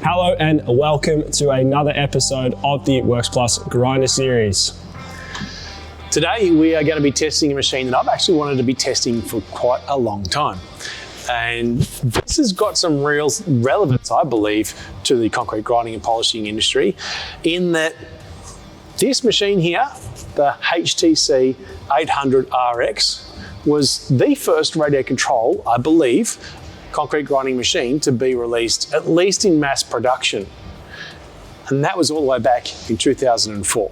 Hello and welcome to another episode of the Works Plus Grinder series. Today we are going to be testing a machine that I've actually wanted to be testing for quite a long time. And this has got some real relevance, I believe, to the concrete grinding and polishing industry, in that this machine here, the HTC 800RX, was the first radio control, I believe, concrete grinding machine to be released, at least in mass production. And that was all the way back in 2004.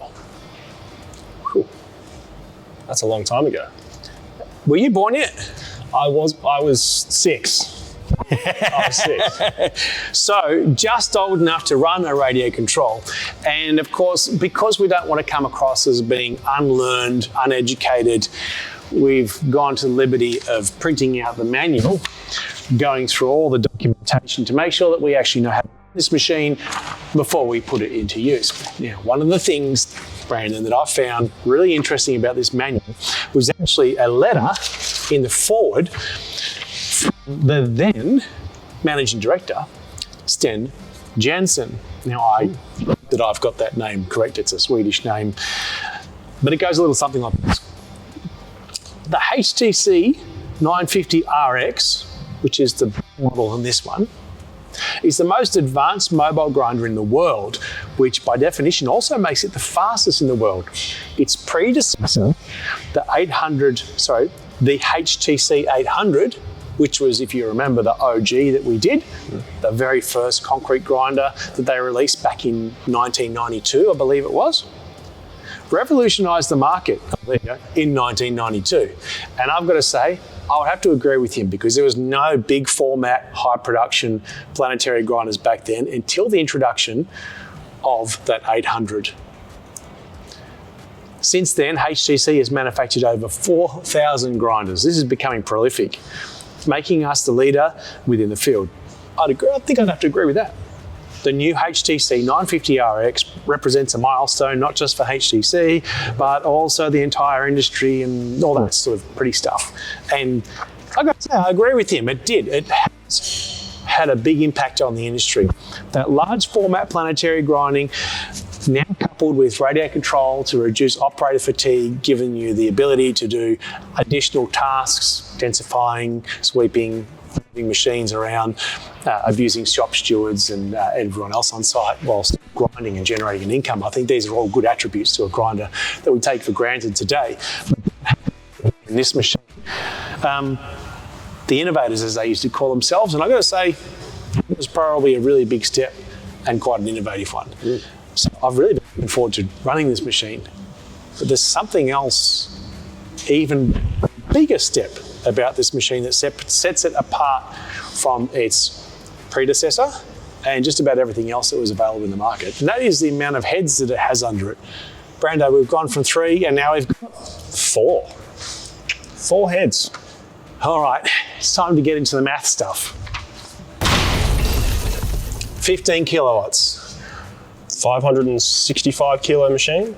Whew. That's a long time ago. Were you born yet? I was 6. I was 6. So just old enough to run a radio control. And of course, because we don't want to come across as being unlearned, uneducated, we've gone to the liberty of printing out the manual, going through all the documentation to make sure that we actually know how to run this machine before we put it into use. Now, one of the things, Brandon, that I found really interesting about this manual was actually a letter in the forward from the then managing director, Sten Jansen. Now, I've got that name correct. It's a Swedish name, but it goes a little something like this. The HTC 950RX, which is the model in this one, is the most advanced mobile grinder in the world, which by definition also makes it the fastest in the world. Its predecessor, the HTC 800, which was, if you remember, the OG that we did, the very first concrete grinder that they released back in 1992, I believe it was, revolutionised the market in 1992. And I've got to say, I would have to agree with him, because there was no big format, high production planetary grinders back then until the introduction of that 800. Since then, HTC has manufactured over 4,000 grinders. This is becoming prolific, making us the leader within the field. I think I'd have to agree with that. The new HTC 950RX represents a milestone, not just for HTC, but also the entire industry and all that sort of pretty stuff. And I've got to say, I agree with him. It did. It has had a big impact on the industry. That large format planetary grinding, now coupled with radio control to reduce operator fatigue, giving you the ability to do additional tasks, densifying, sweeping, moving machines around, abusing shop stewards and everyone else on site whilst grinding and generating an income. I think these are all good attributes to a grinder that we take for granted today. But in this machine, the innovators, as they used to call themselves, and I've got to say, it was probably a really big step and quite an innovative one. So I've really been looking forward to running this machine. But there's something else, even bigger step about this machine that sets it apart from its predecessor and just about everything else that was available in the market. And that is the amount of heads that it has under it. Brando, we've gone from 3 and now we've got 4. 4 heads. All right, it's time to get into the math stuff. 15 kilowatts. 565 kilo machine.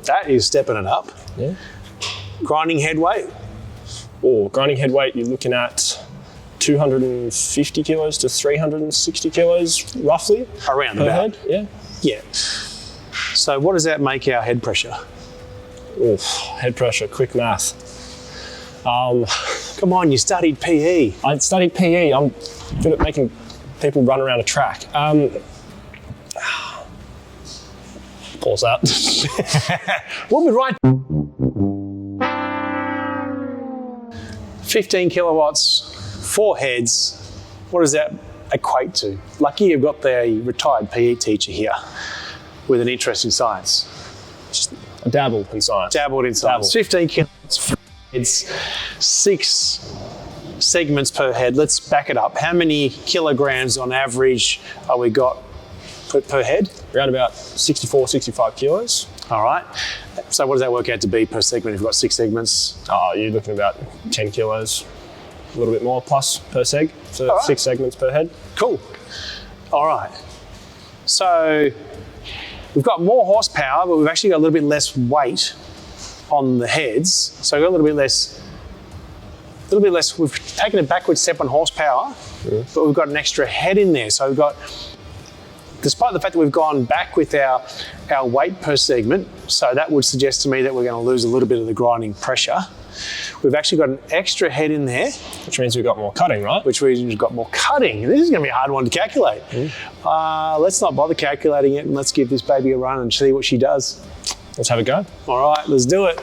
That is stepping it up. Yeah. Grinding head weight. Grinding head weight, you're looking at 250 kilos to 360 kilos, roughly. Around per about. head, yeah. Yeah. So what does that make our head pressure? Head pressure, quick math. Come on, you studied PE. I studied PE. I'm good at making people run around a track. Pause that. We'll be right. 15 kilowatts, 4 heads. What does that equate to? Lucky you've got the retired PE teacher here with an interest in science. Just dabbled in science. Dabbled in science. 15 kilowatts, 4 heads, 6 segments per head. Let's back it up. How many kilograms on average are we got per head? Around about 64, 65 kilos. All right. So what does that work out to be per segment if you've got 6 segments? You're looking at about 10 kilos, a little bit more plus per seg, so right. 6 segments per head. Cool. All right. So we've got more horsepower, but we've actually got a little bit less weight on the heads. So we've got a little bit less, we've taken a backward step on horsepower, but we've got an extra head in there. So we've got despite the fact that we've gone back with our weight per segment, so that would suggest to me that we're going to lose a little bit of the grinding pressure. We've actually got an extra head in there. Which means we've got more cutting, right? Which means we've got more cutting. This is going to be a hard one to calculate. Let's not bother calculating it and let's give this baby a run and see what she does. Let's have a go. All right, let's do it.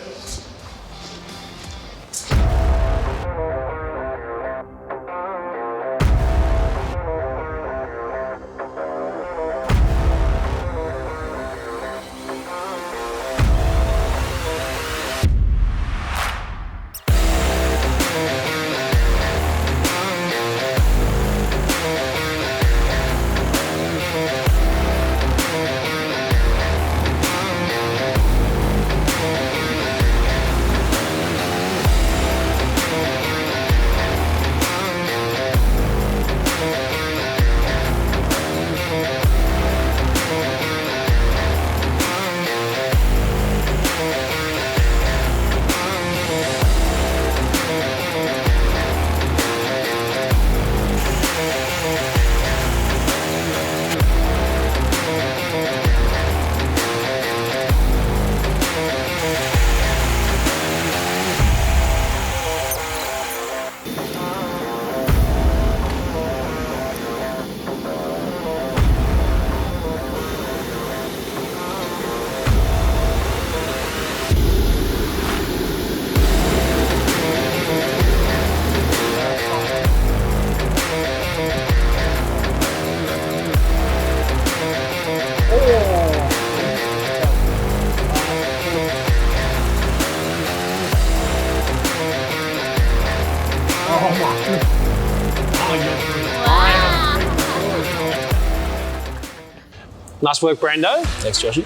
Nice work, Brando. Thanks, Joshy.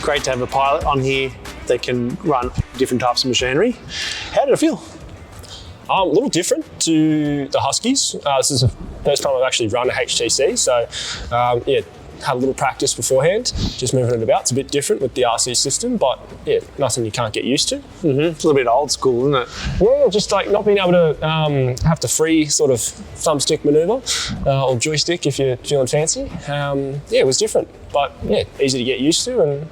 Great to have a pilot on here that can run different types of machinery. How did it feel? A little different to the Huskies. This is the first time I've actually run a HTC, so yeah, had a little practice beforehand, just moving it about. It's a bit different with the RC system, but yeah, nothing you can't get used to. It's a little bit old school, isn't it? Yeah, just like not being able to have the free sort of thumbstick maneuver or joystick if you're feeling fancy. Yeah, it was different, but yeah, easy to get used to, and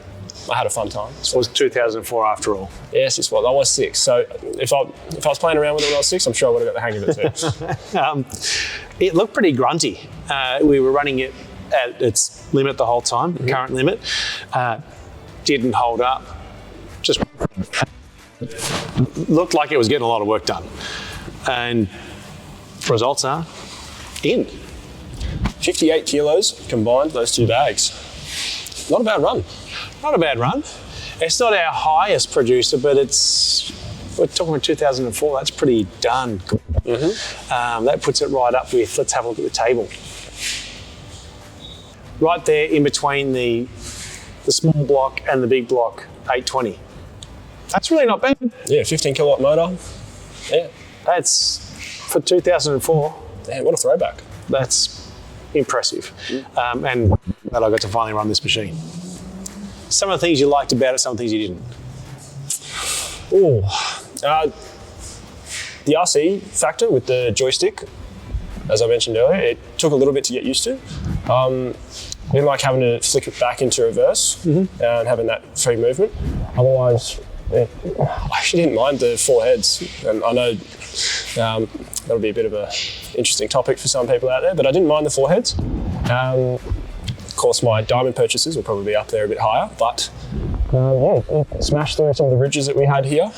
I had a fun time. So. It was 2004 after all. Yes, it's what I was 6. So if I was playing around with it when I was 6, I'm sure I would have got the hang of it too. It looked pretty grunty. We were running it at its limit the whole time, current limit. Didn't hold up. Just looked like it was getting a lot of work done. And results are in. 58 kilos combined, those two bags. Not a bad run. Not a bad run. It's not our highest producer, but we're talking about 2004, that's pretty done. That puts it right up with, let's have a look at the table. Right there in between the small block and the big block, 820. That's really not bad. Yeah, 15 kilowatt motor. Yeah. That's, for 2004. Damn, what a throwback. That's impressive. And that I got to finally run this machine. Some of the things you liked about it, some of the things you didn't. The RC factor with the joystick, as I mentioned earlier, it took a little bit to get used to. I didn't like having to flick it back into reverse and having that free movement. Otherwise, I actually didn't mind the 4 heads. And I know that'll be a bit of an interesting topic for some people out there, but I didn't mind the 4 heads. Of course, my diamond purchases will probably be up there a bit higher, but it smashed through some of the ridges that we had here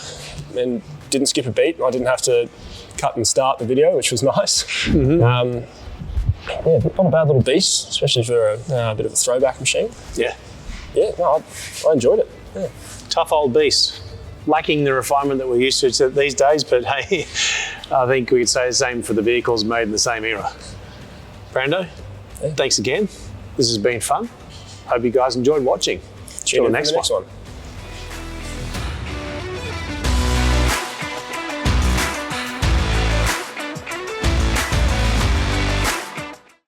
and didn't skip a beat. I didn't have to cut and start the video, which was nice. Yeah, not a bad little beast, especially for a bit of a throwback machine. Yeah. Yeah, no, I enjoyed it. Yeah. Tough old beast. Lacking the refinement that we're used to these days, but hey, I think we could say the same for the vehicles made in the same era. Brando, thanks again. This has been fun. Hope you guys enjoyed watching. Tune in for the next one.